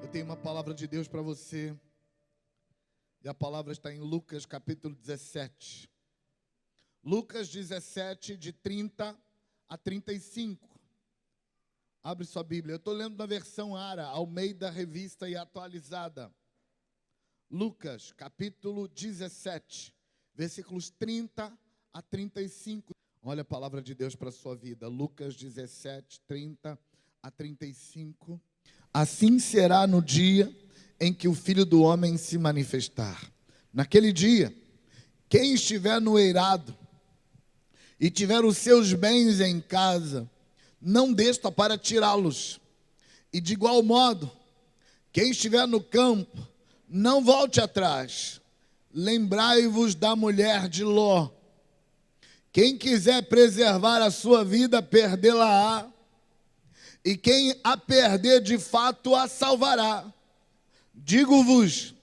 Eu tenho uma palavra de Deus para você. E a palavra está em Lucas capítulo 17. Lucas 17, de 30 a 35. Abre sua Bíblia. Eu estou lendo na versão ARA, Almeida Revista e Atualizada. Lucas capítulo 17, versículos 30 a 35. Olha a palavra de Deus para a sua vida. Lucas 17, 30 a 35. Assim será no dia em que o Filho do Homem se manifestar. Naquele dia, quem estiver no eirado e tiver os seus bens em casa, não desta para tirá-los. E de igual modo, quem estiver no campo, não volte atrás. Lembrai-vos da mulher de Ló. Quem quiser preservar a sua vida, perdê-la-á. E quem a perder, de fato, a salvará. Digo-vos,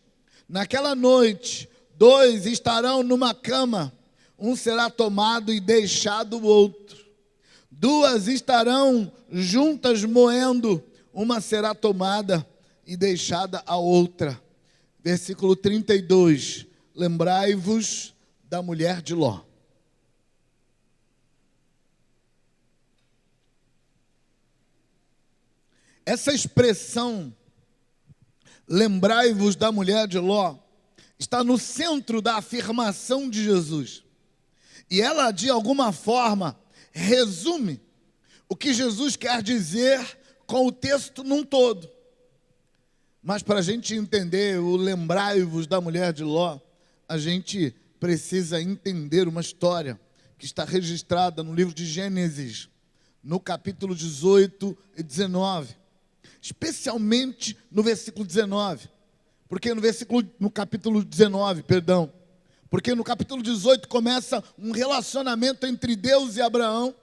naquela noite, 2 estarão numa cama, um será tomado e deixado o outro. 2 estarão juntas moendo, uma será tomada e deixada a outra. Versículo 32, lembrai-vos da mulher de Ló. Essa expressão, lembrai-vos da mulher de Ló, está no centro da afirmação de Jesus. E ela, de alguma forma, resume o que Jesus quer dizer com o texto num todo. Mas para a gente entender o lembrai-vos da mulher de Ló, a gente precisa entender uma história que está registrada no livro de Gênesis, no capítulo 18 e 19. Especialmente no versículo 19, porque no capítulo 19, porque no capítulo 18 começa um relacionamento entre Deus e Abraão,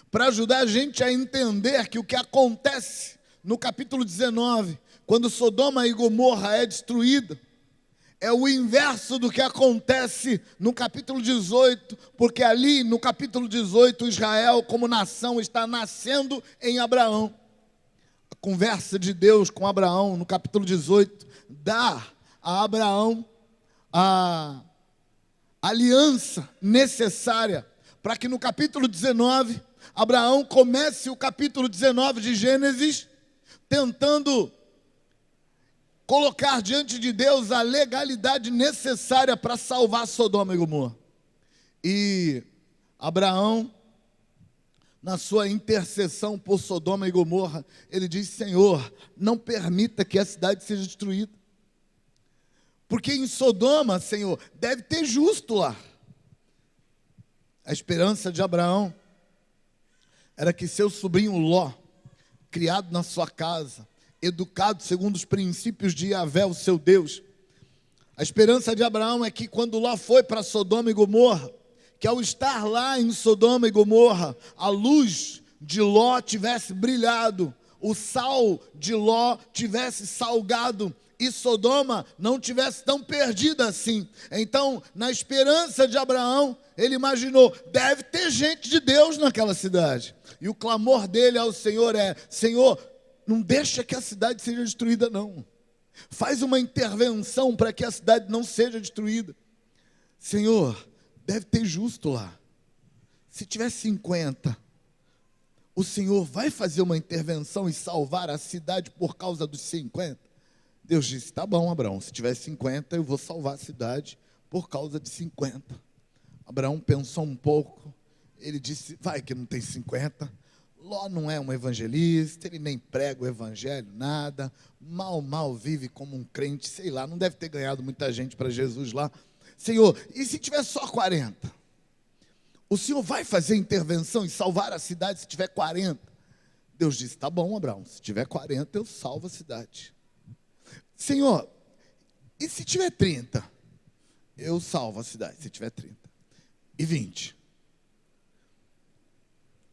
para ajudar a gente a entender que o que acontece no capítulo 19, quando Sodoma e Gomorra é destruída, é o inverso do que acontece no capítulo 18, porque ali no capítulo 18, Israel como nação está nascendo em Abraão. A conversa de Deus com Abraão no capítulo 18 dá a Abraão a aliança necessária para que no capítulo 19 Abraão comece o capítulo 19 de Gênesis tentando colocar diante de Deus a legalidade necessária para salvar Sodoma e Gomorra. E Abraão, na sua intercessão por Sodoma e Gomorra, ele diz: Senhor, não permita que a cidade seja destruída. Porque em Sodoma, Senhor, deve ter justo lá. A esperança de Abraão era que seu sobrinho Ló, criado na sua casa, educado segundo os princípios de Yahvé, o seu Deus, a esperança de Abraão é que quando Ló foi para Sodoma e Gomorra, que ao estar lá em Sodoma e Gomorra, a luz de Ló tivesse brilhado, o sal de Ló tivesse salgado, e Sodoma não tivesse tão perdida assim. Então, na esperança de Abraão, ele imaginou, deve ter gente de Deus naquela cidade. E o clamor dele ao Senhor é: Senhor, não deixa que a cidade seja destruída não. Faz uma intervenção para que a cidade não seja destruída. Senhor, deve ter justo lá. Se tiver 50, o Senhor vai fazer uma intervenção e salvar a cidade por causa dos 50? Deus disse: tá bom, Abraão, se tiver 50, eu vou salvar a cidade por causa de 50. Abraão pensou um pouco, ele disse: vai que não tem 50. Ló não é um evangelista, ele nem prega o evangelho, nada, mal vive como um crente, sei lá, não deve ter ganhado muita gente para Jesus lá. Senhor, e se tiver só 40? O Senhor vai fazer intervenção e salvar a cidade se tiver 40? Deus disse: tá bom, Abraão, se tiver 40 eu salvo a cidade. Senhor, e se tiver 30? Eu salvo a cidade, se tiver 30. E 20?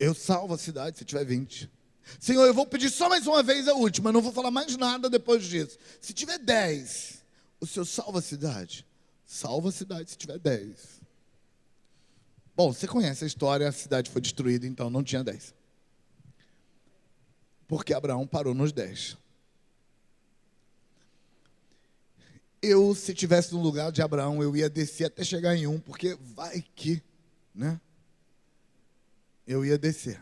Eu salvo a cidade, se tiver 20. Senhor, eu vou pedir só mais uma vez a última, não vou falar mais nada depois disso. Se tiver 10, o Senhor salva a cidade? Salva a cidade se tiver 10. Bom, você conhece a história, a cidade foi destruída, então não tinha 10. Porque Abraão parou nos 10. Eu, se tivesse no lugar de Abraão, eu ia descer até chegar em 1, porque vai que, né? Eu ia descer.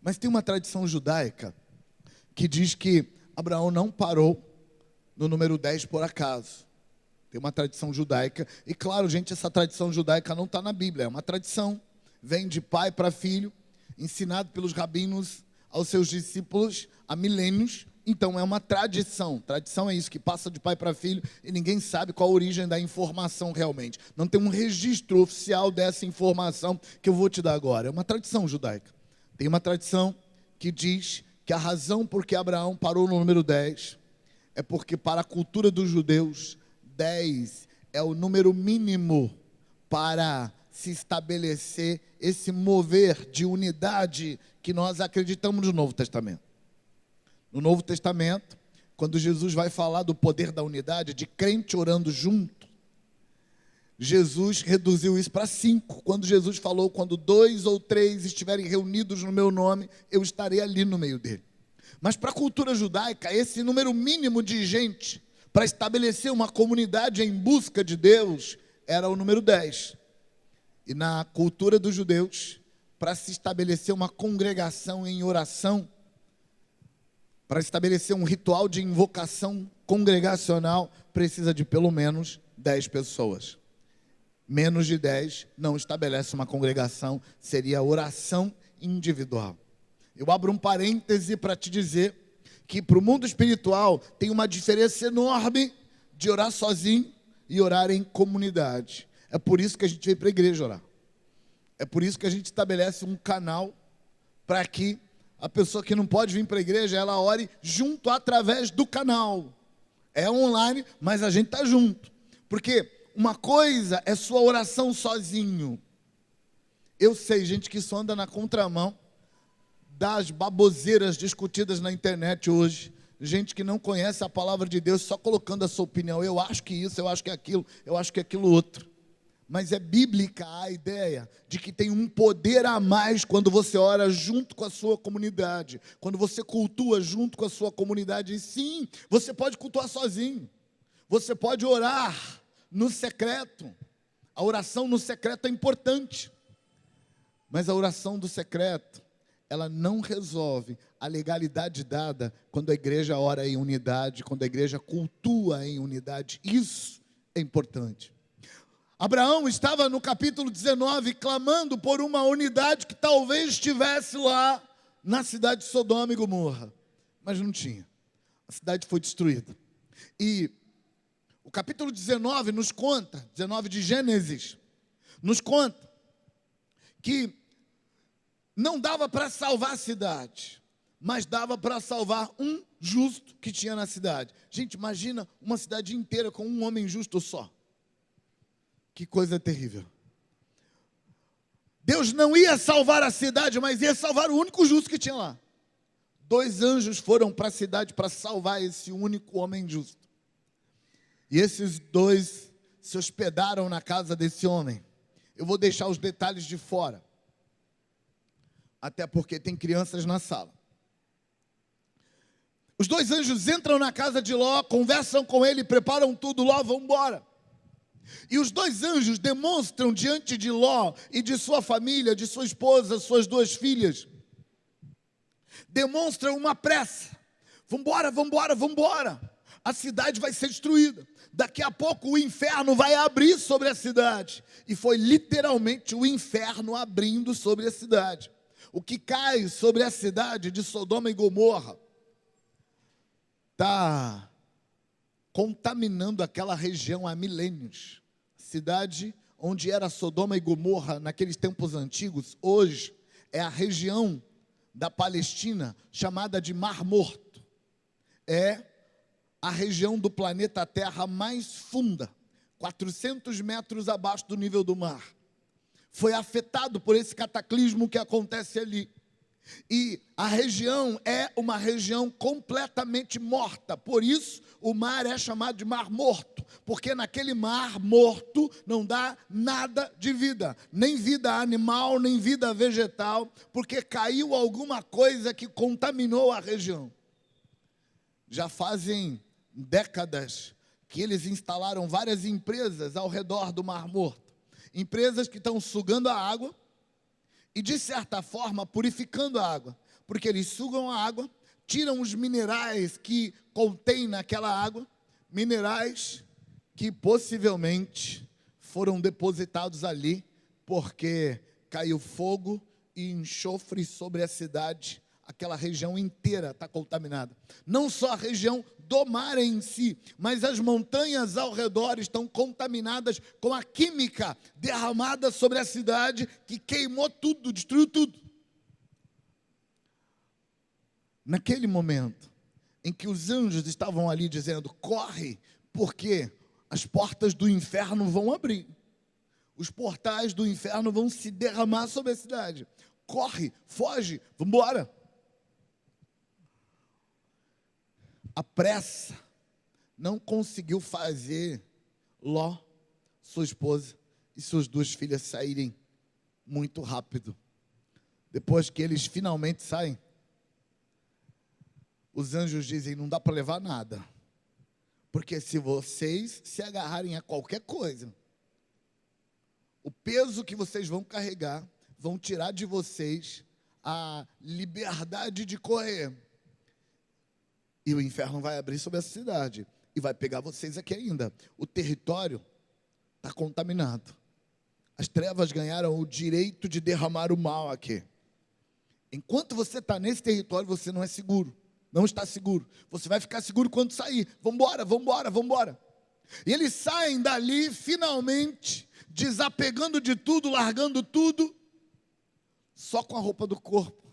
Mas tem uma tradição judaica que diz que Abraão não parou no número 10 por acaso. Tem uma tradição judaica. E claro, gente, essa tradição judaica não está na Bíblia. É uma tradição. Vem de pai para filho, ensinado pelos rabinos aos seus discípulos há milênios. Então é uma tradição. Tradição é isso, que passa de pai para filho e ninguém sabe qual a origem da informação realmente. Não tem um registro oficial dessa informação que eu vou te dar agora. É uma tradição judaica. Tem uma tradição que diz que a razão por que Abraão parou no número 10 é porque, para a cultura dos judeus, 10 é o número mínimo para se estabelecer esse mover de unidade que nós acreditamos no Novo Testamento. No Novo Testamento, quando Jesus vai falar do poder da unidade, de crente orando junto, Jesus reduziu isso para 5. Quando Jesus falou, quando 2 ou 3 estiverem reunidos no meu nome, eu estarei ali no meio dele. Mas para a cultura judaica, esse número mínimo de gente para estabelecer uma comunidade em busca de Deus era o número 10. E na cultura dos judeus, para se estabelecer uma congregação em oração, para estabelecer um ritual de invocação congregacional, precisa de pelo menos 10 pessoas. Menos de 10 não estabelece uma congregação, seria oração individual. Eu abro um parêntese para te dizer que para o mundo espiritual tem uma diferença enorme de orar sozinho e orar em comunidade. É por isso que a gente vem para a igreja orar. É por isso que a gente estabelece um canal para que a pessoa que não pode vir para a igreja, ela ore junto através do canal. É online, mas a gente está junto. Porque uma coisa é sua oração sozinho. Eu sei, gente, que isso anda na contramão das baboseiras discutidas na internet hoje. Gente que não conhece a palavra de Deus, só colocando a sua opinião. Eu acho que isso, eu acho que aquilo, eu acho que aquilo outro. Mas é bíblica a ideia de que tem um poder a mais quando você ora junto com a sua comunidade, quando você cultua junto com a sua comunidade. E sim, você pode cultuar sozinho, você pode orar no secreto. A oração no secreto é importante, mas a oração do secreto, ela não resolve a legalidade dada quando a igreja ora em unidade, quando a igreja cultua em unidade. Isso é importante. Abraão estava no capítulo 19 clamando por uma unidade que talvez estivesse lá na cidade de Sodoma e Gomorra, mas não tinha. A cidade foi destruída. E o capítulo 19 nos conta, 19 de Gênesis, nos conta que não dava para salvar a cidade, mas dava para salvar um justo que tinha na cidade. Gente, imagina uma cidade inteira com um homem justo só. Que coisa terrível. Deus não ia salvar a cidade, mas ia salvar o único justo que tinha lá. 2 anjos foram para a cidade para salvar esse único homem justo. E esses 2 se hospedaram na casa desse homem. Eu vou deixar os detalhes de fora, até porque tem crianças na sala. Os 2 anjos entram na casa de Ló, conversam com ele, preparam tudo. Ló, vamos embora. E os 2 anjos demonstram diante de Ló e de sua família, de sua esposa, suas 2 filhas, demonstram uma pressa. Vambora, vambora, vambora. A cidade vai ser destruída. Daqui a pouco o inferno vai abrir sobre a cidade. E foi literalmente o inferno abrindo sobre a cidade. O que cai sobre a cidade de Sodoma e Gomorra está contaminando aquela região há milênios. Cidade onde era Sodoma e Gomorra naqueles tempos antigos, hoje é a região da Palestina chamada de Mar Morto. É a região do planeta Terra mais funda, 400 metros abaixo do nível do mar. Foi afetado por esse cataclismo que acontece ali. E a região é uma região completamente morta. Por isso, o mar é chamado de Mar Morto. Porque naquele mar morto não dá nada de vida. Nem vida animal, nem vida vegetal. Porque caiu alguma coisa que contaminou a região. Já fazem décadas que eles instalaram várias empresas ao redor do Mar Morto. Empresas que estão sugando a água e, de certa forma, purificando a água. Porque eles sugam a água, tiram os minerais que contém naquela água, minerais que possivelmente foram depositados ali, porque caiu fogo e enxofre sobre a cidade, aquela região inteira está contaminada. Não só a região do mar em si, mas as montanhas ao redor estão contaminadas com a química derramada sobre a cidade, que queimou tudo, destruiu tudo. Naquele momento em que os anjos estavam ali dizendo, corre, porque as portas do inferno vão abrir. Os portais do inferno vão se derramar sobre a cidade. Corre, foge, vamos embora. A pressa não conseguiu fazer Ló, sua esposa e suas duas filhas saírem muito rápido. Depois que eles finalmente saem, os anjos dizem, não dá para levar nada. Porque se vocês se agarrarem a qualquer coisa, o peso que vocês vão carregar vão tirar de vocês a liberdade de correr. E o inferno vai abrir sobre essa cidade e vai pegar vocês aqui ainda. O território está contaminado. As trevas ganharam o direito de derramar o mal aqui. Enquanto você está nesse território, você não é seguro. Não está seguro. Você vai ficar seguro quando sair. Vamos embora, vamos embora, vamos embora. E eles saem dali, finalmente, desapegando de tudo, largando tudo, só com a roupa do corpo.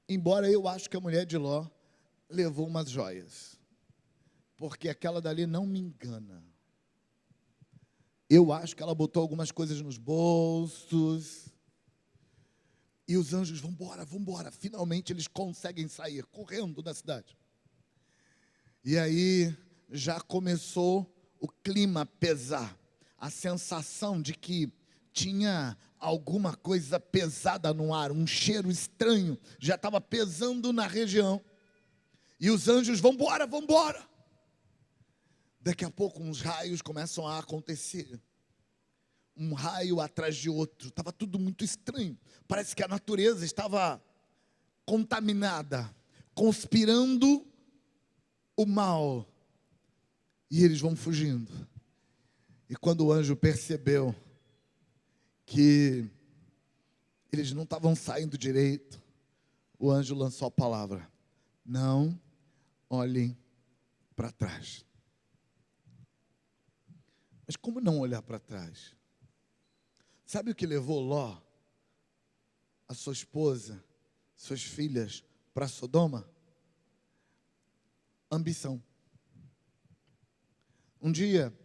Embora eu acho que a mulher de Ló levou umas joias, porque aquela dali não me engana. Eu acho que ela botou algumas coisas nos bolsos. E os anjos, vão embora. Finalmente eles conseguem sair, correndo da cidade. E aí já começou o clima a pesar. A sensação de que tinha alguma coisa pesada no ar, um cheiro estranho, já estava pesando na região. E os anjos, vão embora. Daqui a pouco uns raios começam a acontecer. Um raio atrás de outro. Estava tudo muito estranho. Parece que a natureza estava contaminada, conspirando o mal. E eles vão fugindo. E quando o anjo percebeu que eles não estavam saindo direito, o anjo lançou a palavra: não olhem para trás. Mas como não olhar para trás? Sabe o que levou Ló, a sua esposa, suas filhas, para Sodoma? Ambição. Um dia,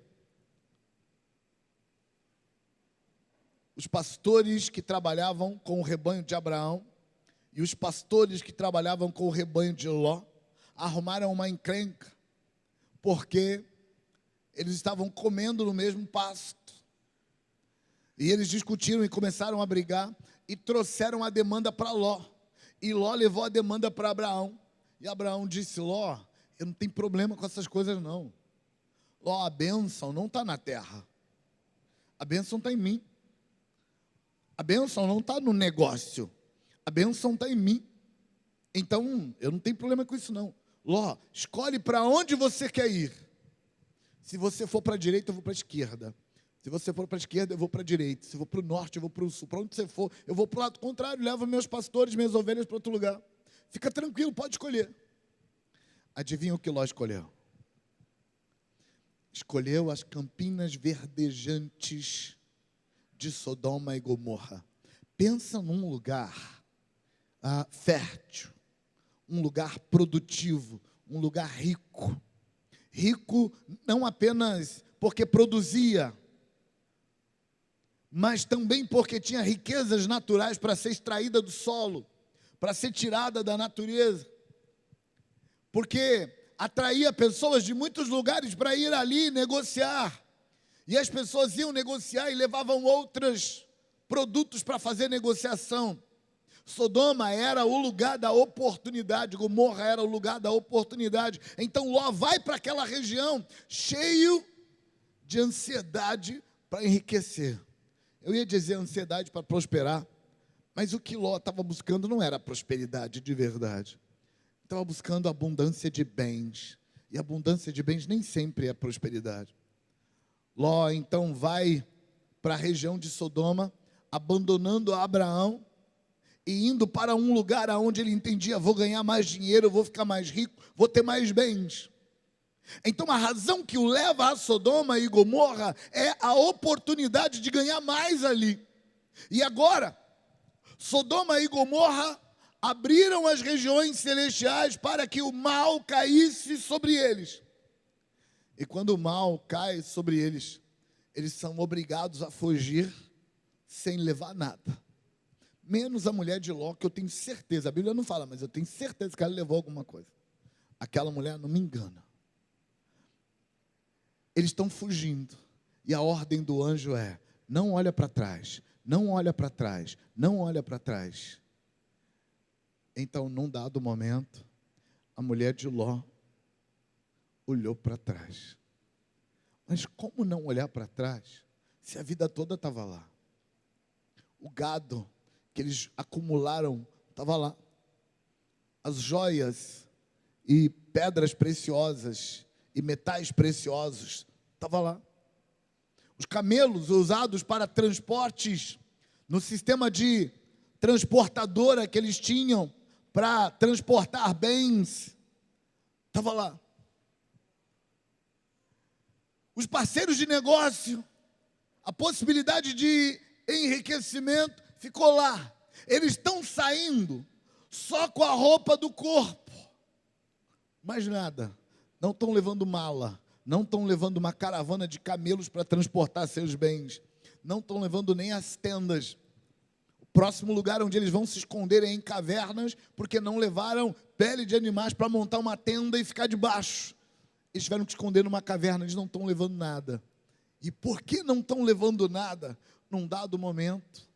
os pastores que trabalhavam com o rebanho de Abraão e os pastores que trabalhavam com o rebanho de Ló arrumaram uma encrenca, porque eles estavam comendo no mesmo pasto. E eles discutiram e começaram a brigar e trouxeram a demanda para Ló. E Ló levou a demanda para Abraão. E Abraão disse: Ló, eu não tenho problema com essas coisas não. Ló, a bênção não está na terra. A bênção está em mim. A bênção não está no negócio. A bênção está em mim. Então, eu não tenho problema com isso não. Ló, escolhe para onde você quer ir. Se você for para a direita, eu vou para a esquerda. Se você for para a esquerda, eu vou para a direita. Se for para o norte, eu vou para o sul. Para onde você for, eu vou para o lado contrário. Levo meus pastores, minhas ovelhas para outro lugar. Fica tranquilo, pode escolher. Adivinha o que Ló escolheu? Escolheu as campinas verdejantes de Sodoma e Gomorra. Pensa num lugar fértil, um lugar produtivo, um lugar rico. Rico não apenas porque produzia, mas também porque tinha riquezas naturais para ser extraída do solo, para ser tirada da natureza. Porque atraía pessoas de muitos lugares para ir ali negociar. E as pessoas iam negociar e levavam outros produtos para fazer negociação. Sodoma era o lugar da oportunidade, Gomorra era o lugar da oportunidade. Então Ló vai para aquela região cheio de ansiedade para enriquecer. Eu ia dizer ansiedade para prosperar, mas o que Ló estava buscando não era prosperidade de verdade. Estava buscando abundância de bens. E abundância de bens nem sempre é prosperidade. Ló então vai para a região de Sodoma, abandonando Abraão e indo para um lugar onde ele entendia: vou ganhar mais dinheiro, vou ficar mais rico, vou ter mais bens. Então a razão que o leva a Sodoma e Gomorra é a oportunidade de ganhar mais ali. E agora, Sodoma e Gomorra abriram as regiões celestiais para que o mal caísse sobre eles. E quando o mal cai sobre eles, eles são obrigados a fugir sem levar nada. Menos a mulher de Ló, que eu tenho certeza, a Bíblia não fala, mas eu tenho certeza que ela levou alguma coisa. Aquela mulher não me engana. Eles estão fugindo. E a ordem do anjo é: não olha para trás, não olha para trás, não olha para trás. Então, num dado momento, a mulher de Ló olhou para trás. Mas como não olhar para trás, se a vida toda estava lá? O gado que eles acumularam estava lá. As joias e pedras preciosas e metais preciosos estavam lá. Os camelos usados para transportes no sistema de transportadora que eles tinham para transportar bens, estava lá. Os parceiros de negócio, a possibilidade de enriquecimento ficou lá. Eles estão saindo só com a roupa do corpo, mais nada. Não estão levando mala, não estão levando uma caravana de camelos para transportar seus bens, não estão levando nem as tendas. O próximo lugar onde eles vão se esconder é em cavernas, porque não levaram pele de animais para montar uma tenda e ficar debaixo. Eles tiveram que esconder numa caverna, eles não estão levando nada. E por que não estão levando nada? Num dado momento,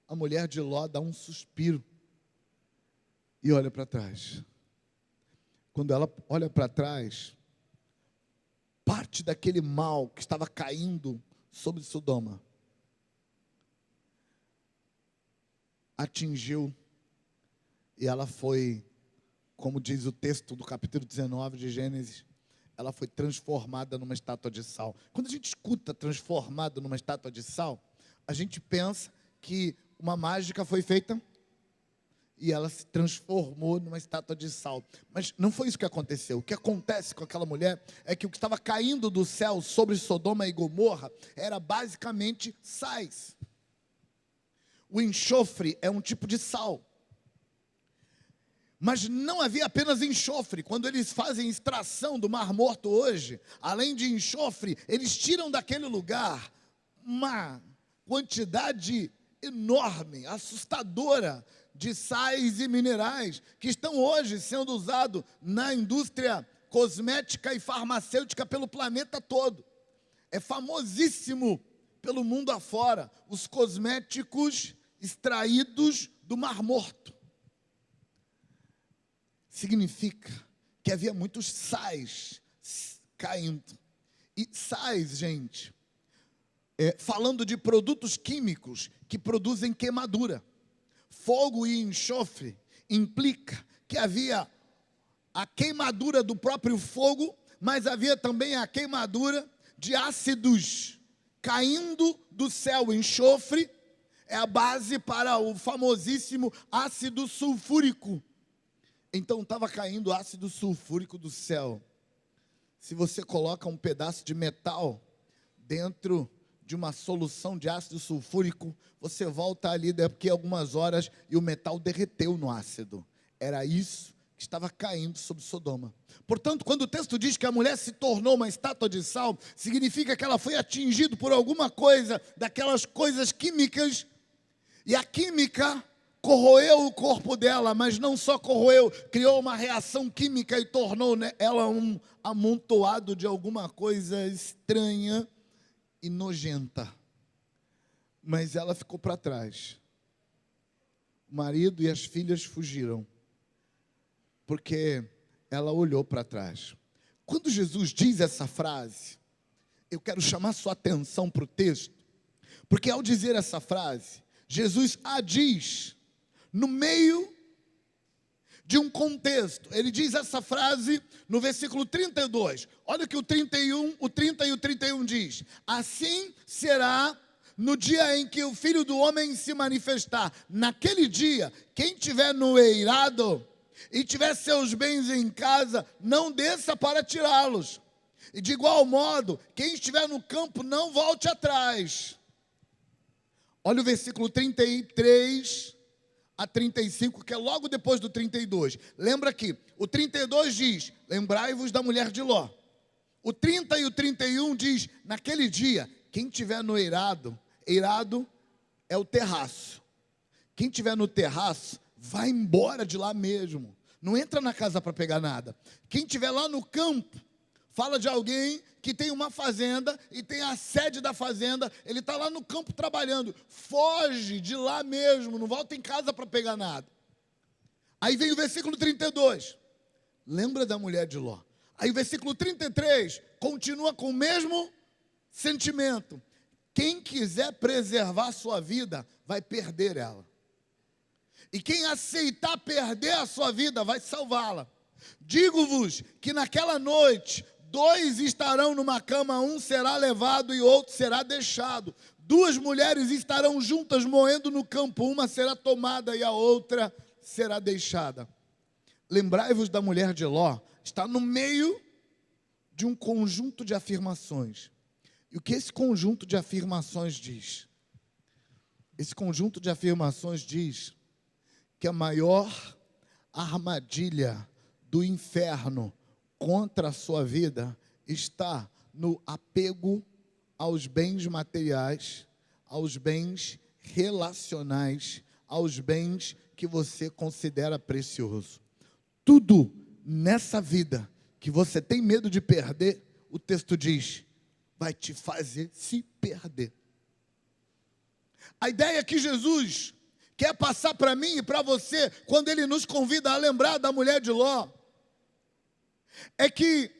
a mulher de Ló dá um suspiro e olha para trás. Quando ela olha para trás, parte daquele mal que estava caindo sobre Sodoma atingiu, e ela foi, como diz o texto do capítulo 19 de Gênesis, ela foi transformada numa estátua de sal. Quando a gente escuta transformada numa estátua de sal, a gente pensa que uma mágica foi feita e ela se transformou numa estátua de sal. Mas não foi isso que aconteceu. O que acontece com aquela mulher é que o que estava caindo do céu sobre Sodoma e Gomorra era basicamente sais. O enxofre é um tipo de sal. Mas não havia apenas enxofre. Quando eles fazem extração do Mar Morto hoje, além de enxofre, eles tiram daquele lugar uma quantidade enorme, assustadora, de sais e minerais que estão hoje sendo usados na indústria cosmética e farmacêutica pelo planeta todo. É famosíssimo pelo mundo afora os cosméticos extraídos do Mar Morto. Significa que havia muitos sais caindo. E sais, gente, falando de produtos químicos que produzem queimadura. Fogo e enxofre implica que havia a queimadura do próprio fogo, mas havia também a queimadura de ácidos caindo do céu. Enxofre é a base para o famosíssimo ácido sulfúrico. Então estava caindo ácido sulfúrico do céu. Se você coloca um pedaço de metal dentro de uma solução de ácido sulfúrico, você volta ali daqui a algumas horas e o metal derreteu no ácido. Era isso que estava caindo sobre Sodoma. Portanto, quando o texto diz que a mulher se tornou uma estátua de sal, significa que ela foi atingida por alguma coisa, daquelas coisas químicas, e a química corroeu o corpo dela, mas não só corroeu, criou uma reação química e tornou ela um amontoado de alguma coisa estranha e nojenta. Mas ela ficou para trás. o marido e as filhas fugiram, porque ela olhou para trás. Quando Jesus diz essa frase, eu quero chamar sua atenção para o texto, porque ao dizer essa frase, Jesus a diz no meio de um contexto. Ele diz essa frase no versículo 32. Olha o que o 31, o 30 e o 31 diz: assim será no dia em que o Filho do Homem se manifestar. Naquele dia, quem tiver no eirado e tiver seus bens em casa, não desça para tirá-los. E de igual modo, quem estiver no campo, não volte atrás. Olha o versículo 33 a 35, que é logo depois do 32. Lembra que o 32 diz: lembrai-vos da mulher de Ló. O 30 e o 31 diz: naquele dia, quem tiver no eirado é o terraço. Quem tiver no terraço, vai embora de lá mesmo. Não entra na casa para pegar nada. Quem tiver lá no campo, fala de alguém que tem uma fazenda e tem a sede da fazenda, ele está lá no campo trabalhando, foge de lá mesmo, não volta em casa para pegar nada. Aí vem o versículo 32, lembra da mulher de Ló. Aí o versículo 33 continua com o mesmo sentimento: quem quiser preservar a sua vida, vai perder ela. E quem aceitar perder a sua vida, vai salvá-la. Digo-vos que naquela noite, 2 estarão numa cama, um será levado e outro será deixado. 2 mulheres estarão juntas moendo no campo, uma será tomada e a outra será deixada. Lembrai-vos da mulher de Ló, está no meio de um conjunto de afirmações. E o que esse conjunto de afirmações diz? Esse conjunto de afirmações diz que a maior armadilha do inferno contra a sua vida está no apego aos bens materiais, aos bens relacionais, aos bens que você considera precioso. Tudo nessa vida que você tem medo de perder, o texto diz, vai te fazer se perder. A ideia que Jesus quer passar para mim e para você, quando Ele nos convida a lembrar da mulher de Ló, é que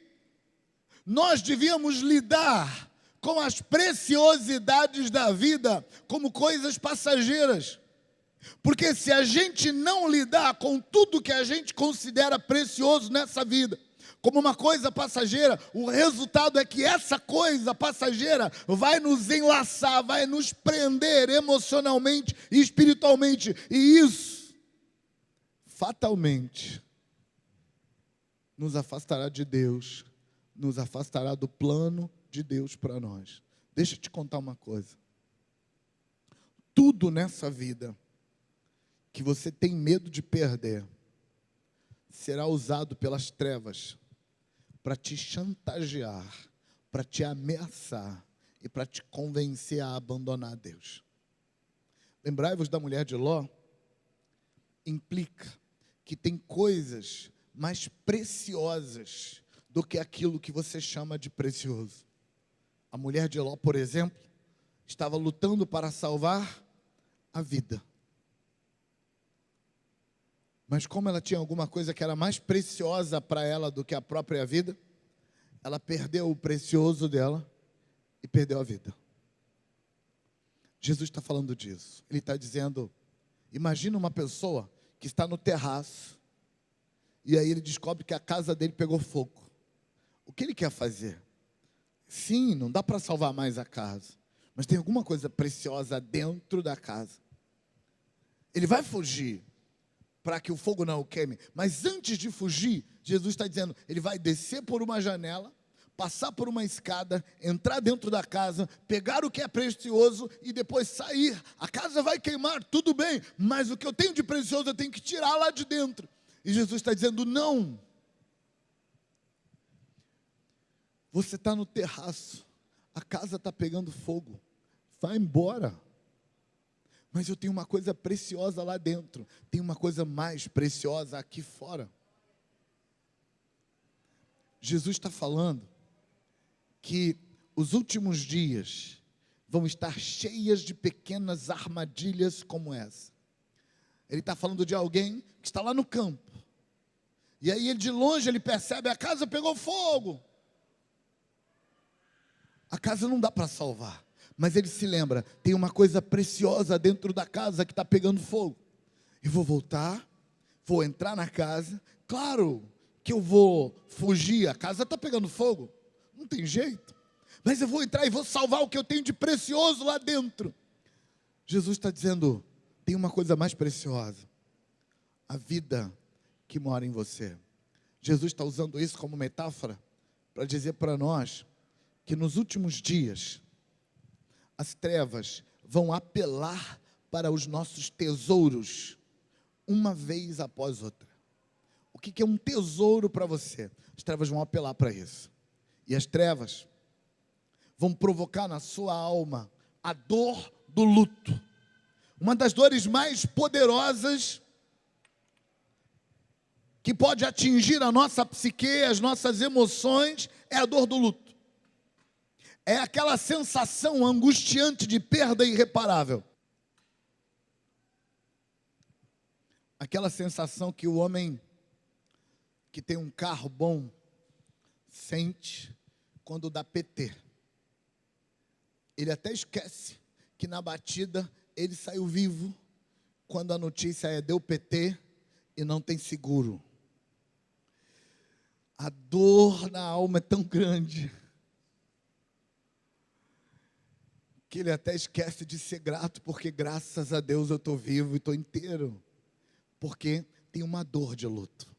nós devíamos lidar com as preciosidades da vida como coisas passageiras. Porque se a gente não lidar com tudo que a gente considera precioso nessa vida como uma coisa passageira, o resultado é que essa coisa passageira vai nos enlaçar, vai nos prender emocionalmente e espiritualmente. E isso, fatalmente, nos afastará de Deus, nos afastará do plano de Deus para nós. Deixa eu te contar uma coisa. Tudo nessa vida que você tem medo de perder será usado pelas trevas para te chantagear, para te ameaçar e para te convencer a abandonar Deus. Lembrai-vos da mulher de Ló? Implica que tem coisas mais preciosas do que aquilo que você chama de precioso. A mulher de Ló, por exemplo, estava lutando para salvar a vida. Mas como ela tinha alguma coisa que era mais preciosa para ela do que a própria vida, ela perdeu o precioso dela e perdeu a vida. Jesus está falando disso. Ele está dizendo, imagina uma pessoa que está no terraço, e aí ele descobre que a casa dele pegou fogo. O que ele quer fazer? Sim, não dá para salvar mais a casa, mas tem alguma coisa preciosa dentro da casa. Ele vai fugir para que o fogo não o queime, mas antes de fugir, Jesus está dizendo, ele vai descer por uma janela, passar por uma escada, entrar dentro da casa, pegar o que é precioso e depois sair. A casa vai queimar, tudo bem, mas o que eu tenho de precioso eu tenho que tirar lá de dentro. E Jesus está dizendo, não. Você está no terraço, a casa está pegando fogo, vai embora. Mas eu tenho uma coisa preciosa lá dentro, tem uma coisa mais preciosa aqui fora. Jesus está falando que os últimos dias vão estar cheias de pequenas armadilhas como essa. Ele está falando de alguém que está lá no campo. E aí, de longe, ele percebe, a casa pegou fogo. A casa não dá para salvar. Mas ele se lembra, tem uma coisa preciosa dentro da casa que está pegando fogo. Eu vou voltar, vou entrar na casa. Claro que eu vou fugir, a casa está pegando fogo. Não tem jeito. Mas eu vou entrar e vou salvar o que eu tenho de precioso lá dentro. Jesus está dizendo, tem uma coisa mais preciosa. A vida que mora em você. Jesus está usando isso como metáfora para dizer para nós que nos últimos dias as trevas vão apelar para os nossos tesouros uma vez após outra. O que é um tesouro para você? As trevas vão apelar para isso. E as trevas vão provocar na sua alma a dor do luto. Uma das dores mais poderosas que pode atingir a nossa psique, as nossas emoções, é a dor do luto. É aquela sensação angustiante de perda irreparável. Aquela sensação que o homem que tem um carro bom sente quando dá PT. Ele até esquece que na batida ele saiu vivo quando a notícia é deu PT e não tem seguro. A dor na alma é tão grande que ele até esquece de ser grato, porque graças a Deus eu estou vivo e estou inteiro. Porque tem uma dor de luto.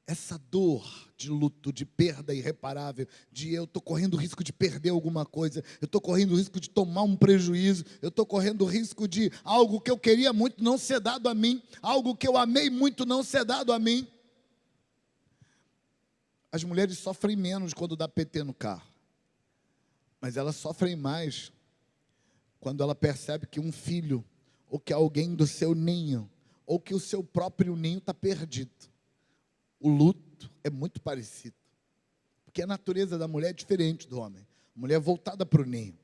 Essa dor de luto, de perda irreparável, de eu estou correndo o risco de perder alguma coisa, eu estou correndo o risco de tomar um prejuízo, eu estou correndo o risco de algo que eu queria muito não ser dado a mim, algo que eu amei muito não ser dado a mim. As mulheres sofrem menos quando dá PT no carro, mas elas sofrem mais quando ela percebe que um filho, ou que alguém do seu ninho, ou que o seu próprio ninho está perdido. O luto é muito parecido, porque a natureza da mulher é diferente do homem. A mulher é voltada para o ninho,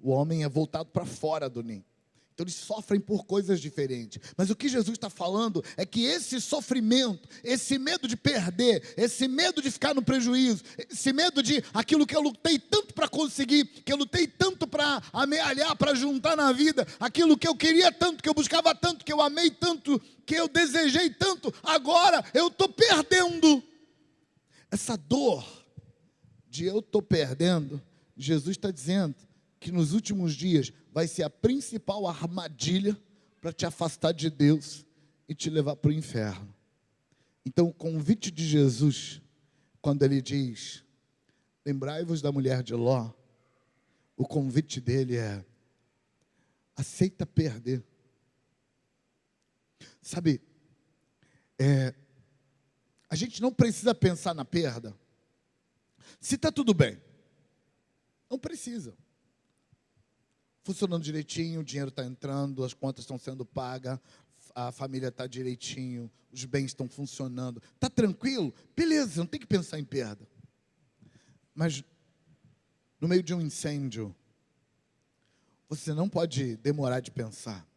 o homem é voltado para fora do ninho. Então eles sofrem por coisas diferentes. Mas o que Jesus está falando é que esse sofrimento, esse medo de perder, esse medo de ficar no prejuízo, esse medo de aquilo que eu lutei tanto para conseguir, que eu lutei tanto para amealhar, para juntar na vida, aquilo que eu queria tanto, que eu buscava tanto, que eu amei tanto, que eu desejei tanto, agora eu estou perdendo. Essa dor de eu estou perdendo, Jesus está dizendo que nos últimos dias vai ser a principal armadilha para te afastar de Deus e te levar para o inferno. Então o convite de Jesus, quando ele diz, lembrai-vos da mulher de Ló, o convite dele é, aceita perder. Sabe, a gente não precisa pensar na perda, se está tudo bem, não precisa. Funcionando direitinho, o dinheiro está entrando, as contas estão sendo pagas, a família está direitinho, os bens estão funcionando. Está tranquilo? Beleza, não tem que pensar em perda. Mas, no meio de um incêndio, você não pode demorar de pensar.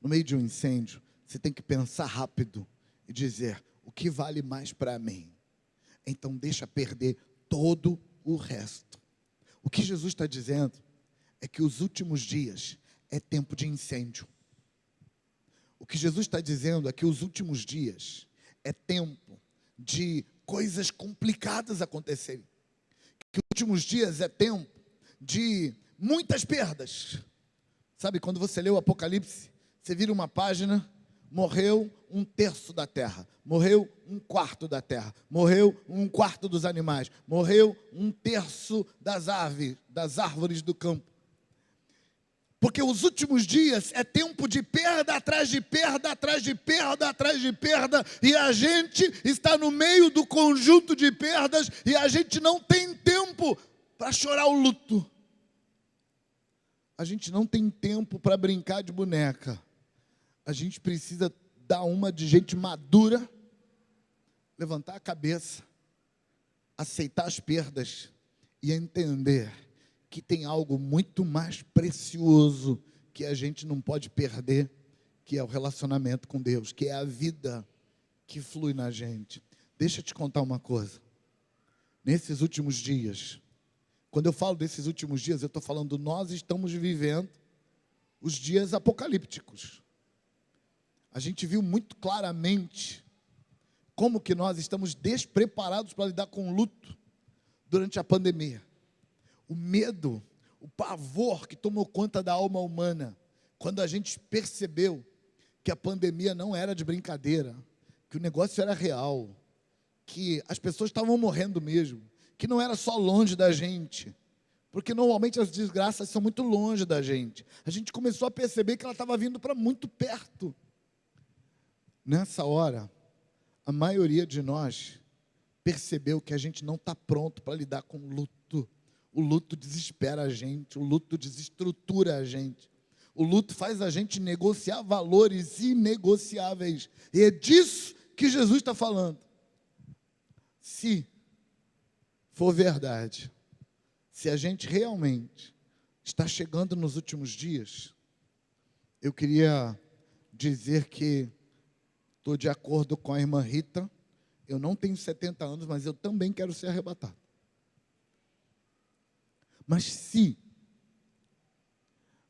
No meio de um incêndio, você tem que pensar rápido e dizer, o que vale mais para mim? Então, deixa perder todo o resto. O que Jesus está dizendo é que os últimos dias é tempo de incêndio. O que Jesus está dizendo é que os últimos dias é tempo de coisas complicadas acontecerem. Que os últimos dias é tempo de muitas perdas. Sabe, quando você lê o Apocalipse, você vira uma página, morreu 1/3 da terra, morreu 1/4 da terra, morreu 1/4 dos animais, morreu 1/3 das árvores do campo. Porque os últimos dias é tempo de perda atrás de perda, atrás de perda, atrás de perda, e a gente está no meio do conjunto de perdas, e a gente não tem tempo para chorar o luto. A gente não tem tempo para brincar de boneca. A gente precisa dar uma de gente madura, levantar a cabeça, aceitar as perdas e entender que tem algo muito mais precioso que a gente não pode perder, que é o relacionamento com Deus, que é a vida que flui na gente. Deixa eu te contar uma coisa. Nesses últimos dias, quando eu falo desses últimos dias, eu estou falando, nós estamos vivendo os dias apocalípticos. A gente viu muito claramente como que nós estamos despreparados para lidar com o luto durante a pandemia. O medo, o pavor que tomou conta da alma humana, quando a gente percebeu que a pandemia não era de brincadeira, que o negócio era real, que as pessoas estavam morrendo mesmo, que não era só longe da gente, porque normalmente as desgraças são muito longe da gente. A gente começou a perceber que ela estava vindo para muito perto. Nessa hora, a maioria de nós percebeu que a gente não está pronto para lidar com o luto. O luto desespera a gente, o luto desestrutura a gente. O luto faz a gente negociar valores inegociáveis. E é disso que Jesus está falando. Se for verdade, se a gente realmente está chegando nos últimos dias, eu queria dizer que estou de acordo com a irmã Rita. Eu não tenho 70 anos, mas eu também quero ser arrebatado. Mas se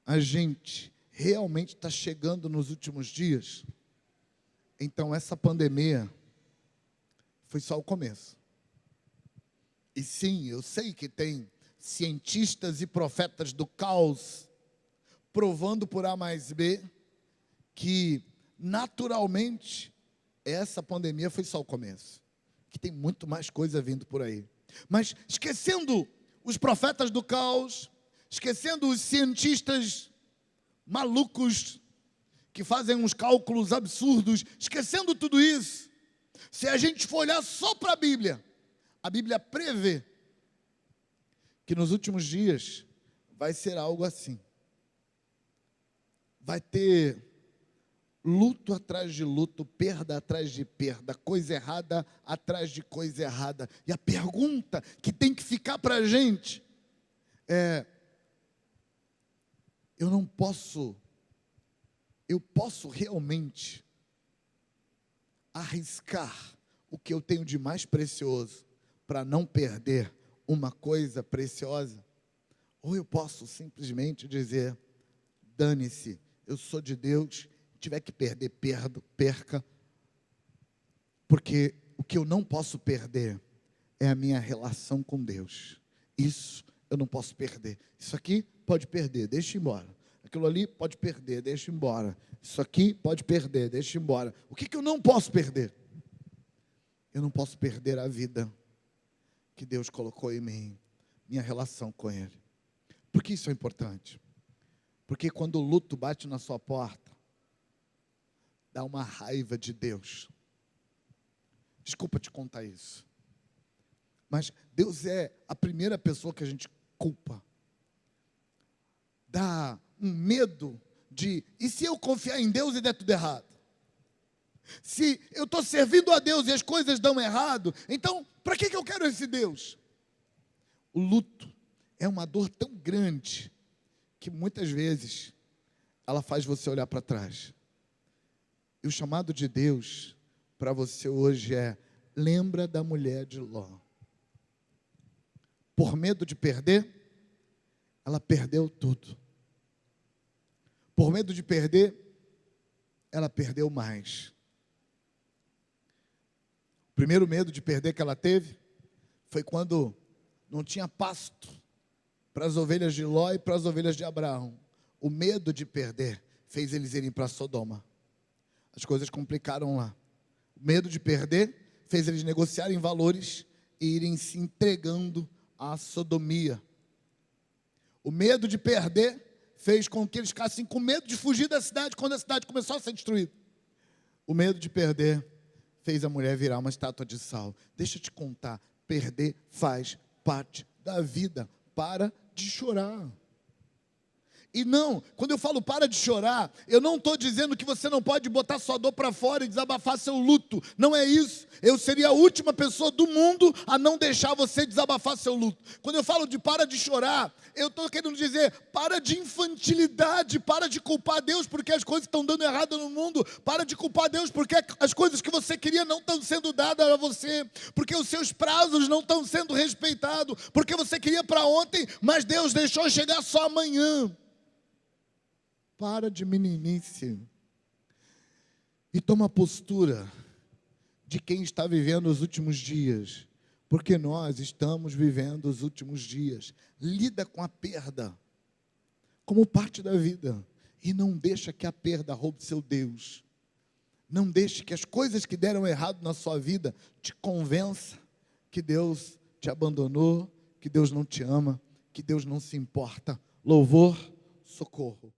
a gente realmente está chegando nos últimos dias, então essa pandemia foi só o começo. E sim, eu sei que tem cientistas e profetas do caos provando por A mais B que naturalmente essa pandemia foi só o começo, que tem muito mais coisa vindo por aí. Mas esquecendo os profetas do caos, esquecendo os cientistas malucos que fazem uns cálculos absurdos, esquecendo tudo isso, se a gente for olhar só para a Bíblia prevê que nos últimos dias vai ser algo assim. Vai ter luto atrás de luto, perda atrás de perda, coisa errada atrás de coisa errada. E a pergunta que tem que ficar para a gente é: eu posso realmente arriscar o que eu tenho de mais precioso para não perder uma coisa preciosa? Ou eu posso simplesmente dizer: dane-se, eu sou de Deus, tiver que perder, perca, porque o que eu não posso perder é a minha relação com Deus. Isso eu não posso perder. Isso aqui pode perder, deixa embora. Aquilo ali pode perder, deixa embora. Isso aqui pode perder, deixa embora. O que eu não posso perder? Eu não posso perder a vida que Deus colocou em mim, minha relação com Ele. Por que isso é importante? Porque quando o luto bate na sua porta, dá uma raiva de Deus. Desculpa te contar isso, mas Deus é a primeira pessoa que a gente culpa. Dá um medo de: e se eu confiar em Deus e der tudo errado? Se eu estou servindo a Deus e as coisas dão errado, então para que eu quero esse Deus? O luto é uma dor tão grande que muitas vezes ela faz você olhar para trás. E o chamado de Deus para você hoje é: lembra da mulher de Ló. Por medo de perder, ela perdeu tudo. Por medo de perder, ela perdeu mais. O primeiro medo de perder que ela teve foi quando não tinha pasto para as ovelhas de Ló e para as ovelhas de Abraão. O medo de perder fez eles irem para Sodoma. As coisas complicaram lá. O medo de perder fez eles negociarem valores e irem se entregando à sodomia. O medo de perder fez com que eles ficassem com medo de fugir da cidade quando a cidade começou a ser destruída. O medo de perder fez a mulher virar uma estátua de sal. Deixa eu te contar, perder faz parte da vida. Para de chorar. E não, quando eu falo para de chorar, eu não estou dizendo que você não pode botar sua dor para fora e desabafar seu luto. Não é isso. Eu seria a última pessoa do mundo a não deixar você desabafar seu luto. Quando eu falo de para de chorar, eu estou querendo dizer, para de infantilidade, para de culpar Deus porque as coisas estão dando errado no mundo, para de culpar Deus porque as coisas que você queria não estão sendo dadas a você, porque os seus prazos não estão sendo respeitados, porque você queria para ontem, mas Deus deixou chegar só amanhã. Para de meninice e toma a postura de quem está vivendo os últimos dias, porque nós estamos vivendo os últimos dias. Lida com a perda como parte da vida e não deixa que a perda roube seu Deus. Não deixe que as coisas que deram errado na sua vida te convença que Deus te abandonou, que Deus não te ama, que Deus não se importa. Louvor, socorro.